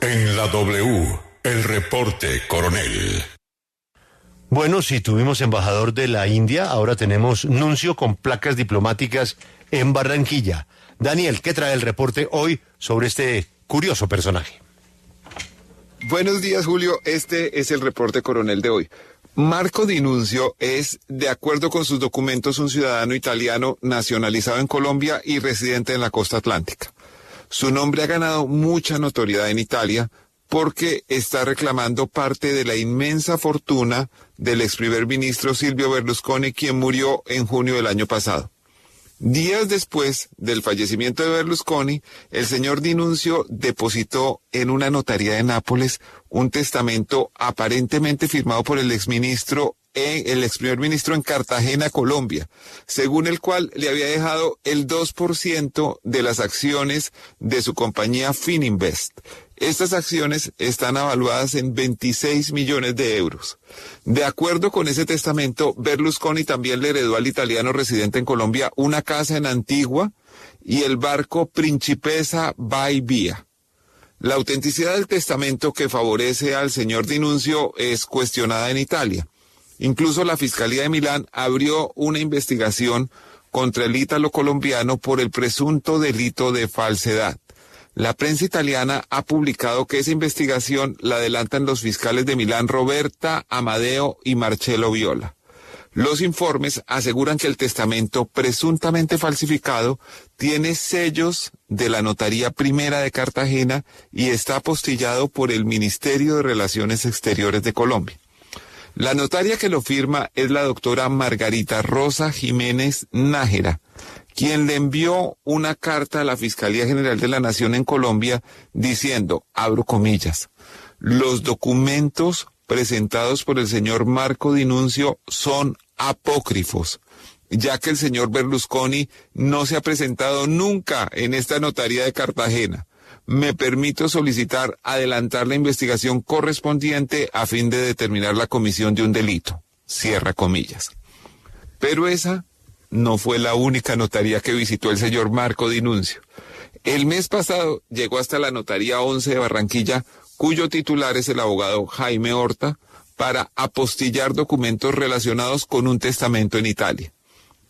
En la W, el reporte coronel. Bueno, si tuvimos embajador de la India, ahora tenemos nuncio con placas diplomáticas en Barranquilla. Daniel, ¿qué trae el reporte hoy sobre este curioso personaje? Buenos días, Julio. Este es el reporte coronel de hoy. Marco Di Nunzio es, de acuerdo con sus documentos, un ciudadano italiano nacionalizado en Colombia y residente en la costa atlántica. Su nombre ha ganado mucha notoriedad en Italia porque está reclamando parte de la inmensa fortuna del ex primer ministro Silvio Berlusconi, quien murió en junio del año pasado. Días después del fallecimiento de Berlusconi, el señor Di Nunzio depositó en una notaría de Nápoles un testamento aparentemente firmado por el ex primer ministro en Cartagena, Colombia, según el cual le había dejado el 2% de las acciones de su compañía Fininvest. Estas acciones están avaluadas en 26 millones de euros. De acuerdo con ese testamento, Berlusconi también le heredó al italiano residente en Colombia una casa en Antigua y el barco Principessa by Via. La autenticidad del testamento que favorece al señor Di Nunzio es cuestionada en Italia. Incluso la Fiscalía de Milán abrió una investigación contra el ítalo colombiano por el presunto delito de falsedad. La prensa italiana ha publicado que esa investigación la adelantan los fiscales de Milán Roberta Amadeo y Marcello Viola. Los informes aseguran que el testamento presuntamente falsificado tiene sellos de la Notaría Primera de Cartagena y está apostillado por el Ministerio de Relaciones Exteriores de Colombia. La notaria que lo firma es la doctora Margarita Rosa Jiménez Nájera, quien le envió una carta a la Fiscalía General de la Nación en Colombia diciendo, abro comillas, los documentos presentados por el señor Marco Di Nunzio son apócrifos, ya que el señor Berlusconi no se ha presentado nunca en esta notaría de Cartagena. Me permito solicitar adelantar la investigación correspondiente a fin de determinar la comisión de un delito. Cierra comillas. Pero esa no fue la única notaría que visitó el señor Marco Di Nunzio. El mes pasado llegó hasta la notaría 11 de Barranquilla, cuyo titular es el abogado Jaime Horta, para apostillar documentos relacionados con un testamento en Italia.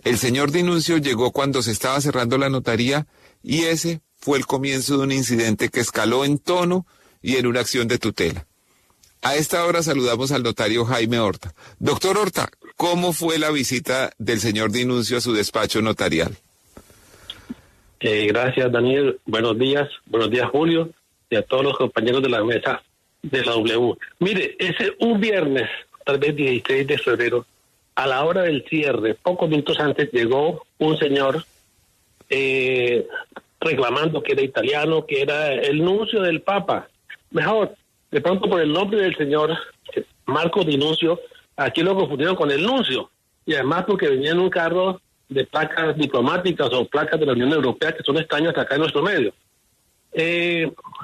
El señor Di Nunzio llegó cuando se estaba cerrando la notaría y ese fue el comienzo de un incidente que escaló en tono y en una acción de tutela. A esta hora saludamos al notario Jaime Horta. Doctor Horta, ¿cómo fue la visita del señor Di Nunzio a su despacho notarial? Gracias, Daniel. Buenos días, Julio, y a todos los compañeros de la mesa de la W. Mire, ese un viernes, tal vez 16 de febrero, a la hora del cierre, pocos minutos antes, llegó un señor reclamando que era italiano, que era el nuncio del Papa. Mejor, de pronto por el nombre del señor Marco Di Nunzio, aquí lo confundieron con el nuncio, y además porque venía en un carro de placas diplomáticas o placas de la Unión Europea que son extrañas acá en nuestro medio.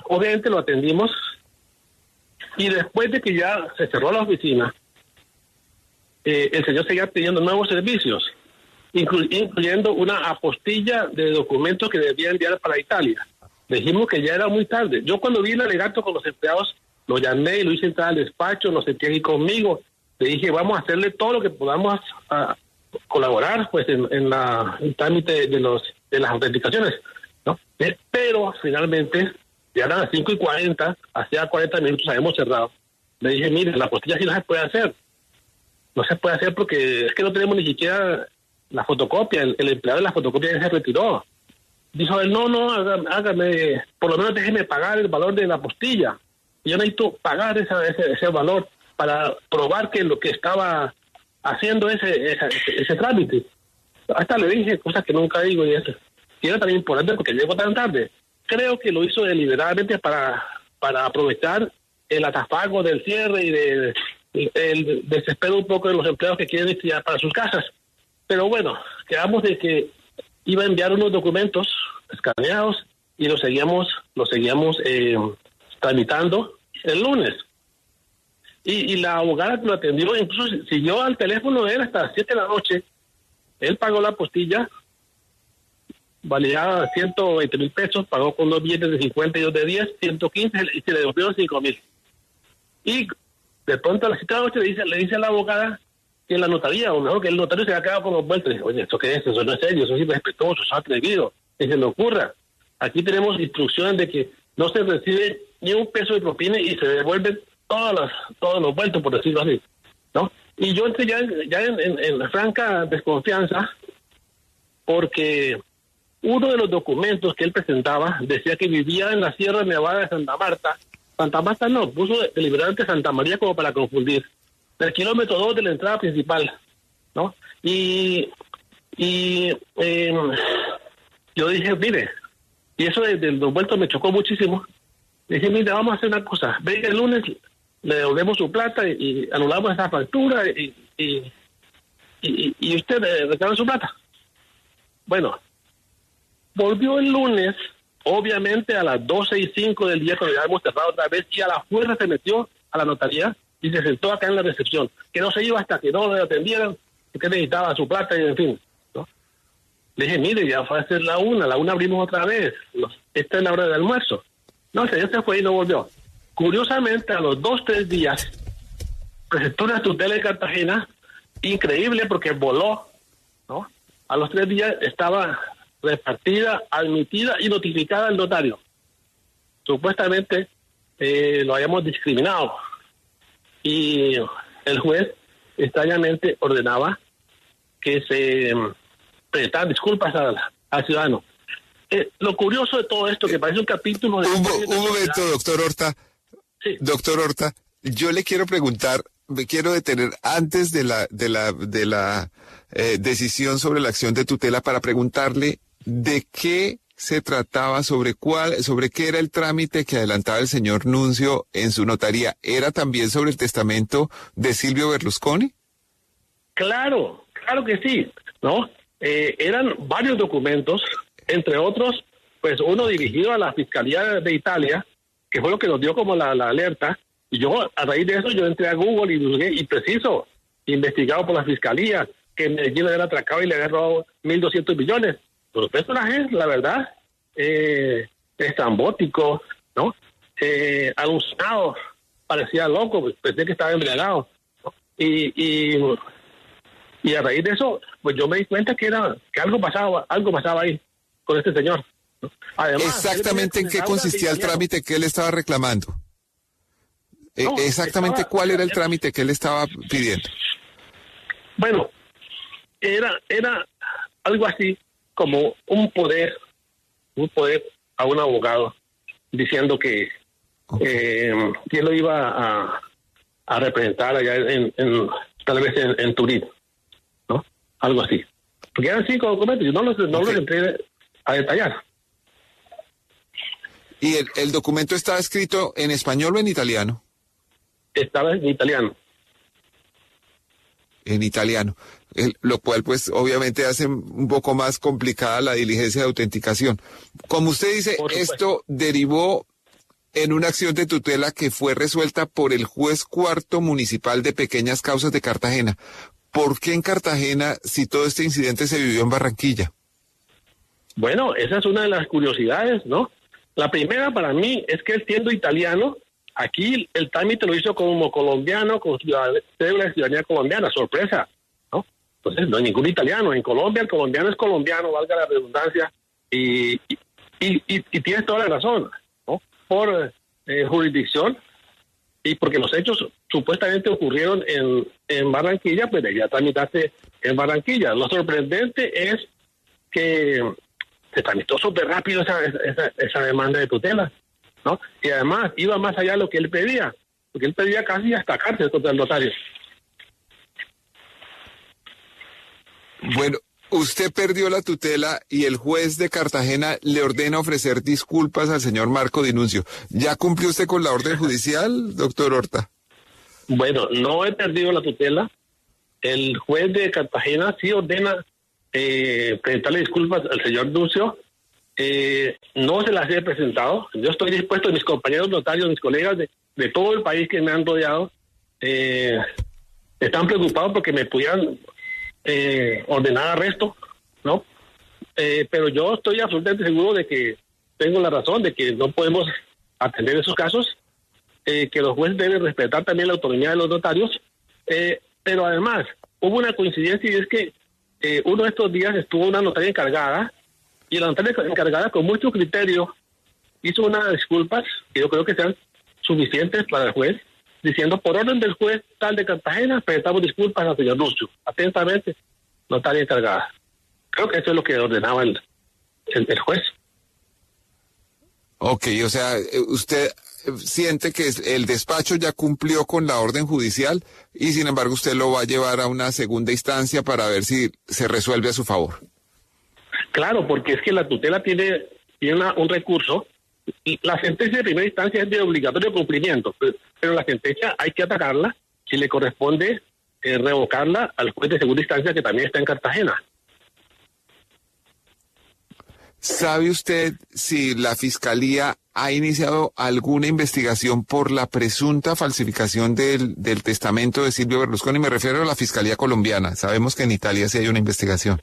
Obviamente lo atendimos, y después de que ya se cerró la oficina, el señor seguía pidiendo nuevos servicios, incluyendo una apostilla de documentos que debía enviar para Italia. Dijimos que ya era muy tarde. Yo cuando vi el alegato con los empleados, lo llamé y lo hice entrar al despacho, lo sentí aquí conmigo. Le dije, vamos a hacerle todo lo que podamos a colaborar pues en el trámite de las autenticaciones, ¿no? Pero finalmente, ya eran las 5:40, hacía 40 minutos habíamos cerrado. Le dije, mire, la apostilla sí no se puede hacer. No se puede hacer porque es que no tenemos ni siquiera la fotocopia. El empleado de la fotocopia ya se retiró. Dijo él, no, hágame, por lo menos déjeme pagar el valor de la apostilla. Yo necesito pagar ese valor para probar que lo que estaba haciendo ese trámite. Hasta le dije cosas que nunca digo y eso. Y era tan importante porque llegó tan tarde. Creo que lo hizo deliberadamente para aprovechar el atafago del cierre y el desespero un poco de los empleados que quieren ir para sus casas. Pero bueno, quedamos de que iba a enviar unos documentos escaneados y los seguíamos tramitando el lunes. Y la abogada que lo atendió incluso siguió al teléfono de él hasta las 7 de la noche. Él pagó la apostilla valía 120,000 pesos, pagó con 2 billetes de 50 y 2 de 10, 115, y se le devolvieron 5,000. Y de pronto a la cita de noche le dice a la abogada que la notaría, o mejor que el notario se ha quedado con los vueltos. Dice, oye, ¿esto qué es? Eso no es serio, eso es irrespetuoso, eso es atrevido, que se le ocurra. Aquí tenemos instrucciones de que no se recibe ni un peso de propina y se devuelven todos los vueltos, por decirlo así, ¿no? Y yo entré ya en la franca desconfianza, porque uno de los documentos que él presentaba decía que vivía en la Sierra Nevada de Santa Marta. Santa Marta no, puso deliberadamente Santa María como para confundir. Del kilómetro 2 de la entrada principal, ¿no? Y yo dije, mire, y eso de los vueltos me chocó muchísimo. Dije, mire, vamos a hacer una cosa. Venga el lunes, le devolvemos su plata y anulamos esa factura y usted reclama su plata. Bueno, volvió el lunes, obviamente a las 12:05 del día, cuando ya hemos cerrado otra vez, y a la fuerza se metió a la notaría y se sentó acá en la recepción, que no se iba hasta que no le atendieran, porque necesitaba su plata y en fin, ¿no? Le dije, mire, ya fue a ser la una abrimos otra vez, esta es la hora del almuerzo. No, el señor se fue y no volvió. Curiosamente, a los 2-3 días, presentó una tutela en Cartagena, increíble porque voló, ¿no? A los 3 días estaba repartida, admitida y notificada al notario. Supuestamente lo habíamos discriminado. Y el juez extrañamente ordenaba que se presentaran disculpas al ciudadano. Lo curioso de todo esto, que parece un capítulo de... Un momento, doctor Horta. Sí. Doctor Horta, yo le quiero preguntar, me quiero detener antes de la decisión sobre la acción de tutela para preguntarle de qué se trataba, sobre qué era el trámite que adelantaba el señor Nuncio en su notaría. ¿Era también sobre el testamento de Silvio Berlusconi? Claro que sí, ¿no? Eran varios documentos, entre otros, pues uno dirigido a la Fiscalía de Italia, que fue lo que nos dio como la alerta, y yo, a raíz de eso, yo entré a Google y busqué, y preciso, investigado por la Fiscalía, que Medellín le había atracado y le había robado 1.200 millones. Los personajes, la verdad, estrambótico, ¿no? Alucinado, parecía loco, pensé que estaba embriagado, ¿no? Y a raíz de eso, pues yo me di cuenta que algo pasaba ahí con este señor, ¿no? Además, exactamente en qué consistía el trámite que él estaba reclamando. No, exactamente cuál era el trámite que él estaba pidiendo. Bueno, era algo así como un poder a un abogado diciendo que él lo iba a representar allá tal vez en Turín, ¿no? Algo así. Porque eran 5 documentos, yo no los entré a detallar. ¿Y el documento estaba escrito en español o en italiano? Estaba en italiano. En italiano, lo cual pues obviamente hace un poco más complicada la diligencia de autenticación. Como usted dice, esto derivó en una acción de tutela que fue resuelta por el juez cuarto municipal de pequeñas causas de Cartagena. ¿Por qué en Cartagena si todo este incidente se vivió en Barranquilla? Bueno, esa es una de las curiosidades, ¿no? La primera para mí es que él siendo italiano, aquí el trámite lo hizo como colombiano, con cédula de ciudadanía colombiana, sorpresa, ¿no? Entonces no hay ningún italiano. En Colombia el colombiano es colombiano, valga la redundancia, y tienes toda la razón, ¿no? Por jurisdicción y porque los hechos supuestamente ocurrieron en Barranquilla, pues debía tramitarse en Barranquilla. Lo sorprendente es que se tramitó súper rápido esa demanda de tutela, ¿no? Y además iba más allá de lo que él pedía, porque él pedía casi hasta cárcel contra el notario. Bueno, usted perdió la tutela y el juez de Cartagena le ordena ofrecer disculpas al señor Marco Dinuncio. ¿Ya cumplió usted con la orden judicial, doctor Horta? Bueno, no he perdido la tutela. El juez de Cartagena sí ordena presentarle disculpas al señor Dinuncio. No se las he presentado. Yo estoy dispuesto, mis compañeros notarios, mis colegas de todo el país que me han rodeado, están preocupados porque me pudieran ordenar arresto, ¿no? pero yo estoy absolutamente seguro de que tengo la razón, de que no podemos atender esos casos, que los jueces deben respetar también la autonomía de los notarios, pero además hubo una coincidencia y es que uno de estos días estuvo una notaria encargada y la notaria encargada con mucho criterio hizo unas disculpas que yo creo que sean suficientes para el juez, diciendo por orden del juez tal de Cartagena presentamos disculpas al señor Lucio. Atentamente, notaria encargada. Creo que eso es lo que ordenaba el juez. Ok, o sea, usted siente que el despacho ya cumplió con la orden judicial y sin embargo usted lo va a llevar a una segunda instancia para ver si se resuelve a su favor. Claro, porque es que la tutela tiene un recurso. La sentencia de primera instancia es de obligatorio cumplimiento, pero la sentencia hay que atacarla si le corresponde revocarla al juez de segunda instancia que también está en Cartagena. ¿Sabe usted si la Fiscalía ha iniciado alguna investigación por la presunta falsificación del testamento de Silvio Berlusconi? Me refiero a la Fiscalía colombiana. Sabemos que en Italia sí hay una investigación.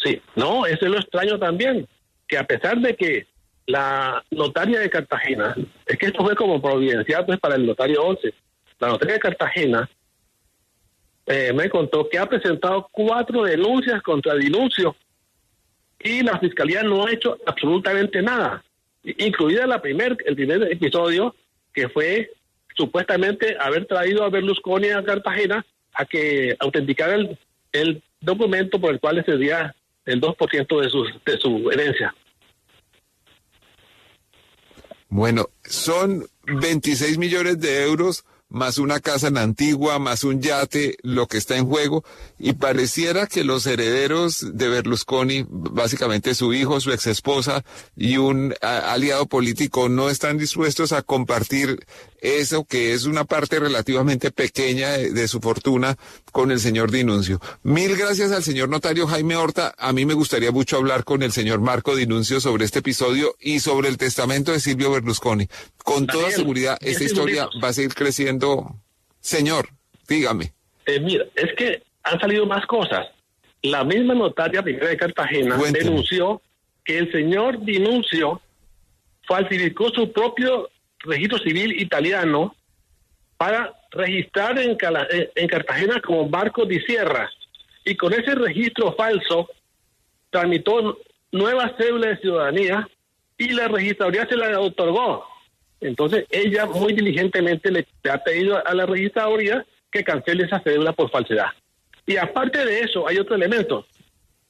Sí, no, eso es lo extraño también, que a pesar de que la notaria de Cartagena, es que esto fue como providencial pues para el notario 11, la notaria de Cartagena me contó que ha presentado 4 denuncias contra Dinuncio y la Fiscalía no ha hecho absolutamente nada, incluida el primer episodio que fue supuestamente haber traído a Berlusconi a Cartagena a que autenticara el documento por el cual le cedía el 2% de su herencia. Bueno, son 26 millones de euros más una casa en Antigua, más un yate, lo que está en juego, y pareciera que los herederos de Berlusconi, básicamente su hijo, su exesposa y un aliado político, no están dispuestos a compartir eso, que es una parte relativamente pequeña de su fortuna, con el señor Dinuncio. Mil gracias al señor notario Jaime Horta. A mí me gustaría mucho hablar con el señor Marco Dinuncio sobre este episodio y sobre el testamento de Silvio Berlusconi. Con toda seguridad, esta historia va a seguir creciendo. Señor, dígame. Mira, es que han salido más cosas. La misma notaria primera de Cartagena denunció que el señor Dinuncio falsificó su propio registro civil italiano para registrar en Cartagena como Marco Di Sierra, y con ese registro falso tramitó nueva cédula de ciudadanía y la registraduría se la otorgó. Entonces ella muy diligentemente le ha pedido a la registraduría que cancele esa cédula por falsedad. Y aparte de eso hay otro elemento,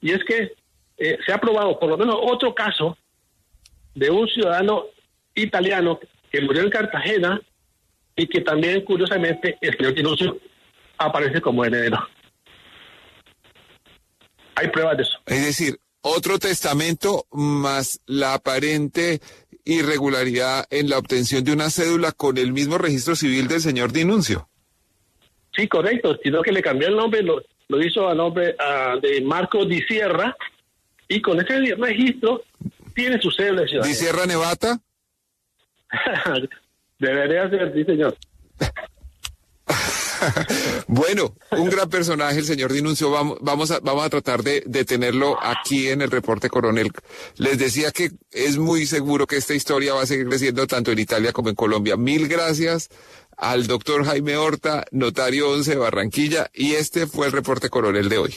y es que se ha probado por lo menos otro caso de un ciudadano italiano que murió en Cartagena y que también, curiosamente, el señor Dinuncio aparece como heredero. Hay pruebas de eso. Es decir, otro testamento más la aparente irregularidad en la obtención de una cédula con el mismo registro civil del señor Dinuncio. Sí, correcto, sino que le cambió el nombre, lo hizo a nombre de Marco Di Sierra, y con ese registro tiene su cédula de ciudadanía. ¿Di Sierra Nevata? Debería ser, sí, señor. Bueno, un gran personaje el señor Dinuncio. Vamos a tratar de tenerlo aquí en el reporte coronel. Les decía que es muy seguro que esta historia va a seguir creciendo tanto en Italia como en Colombia. Mil gracias al doctor Jaime Horta, notario 11 de Barranquilla, y este fue el reporte coronel de hoy.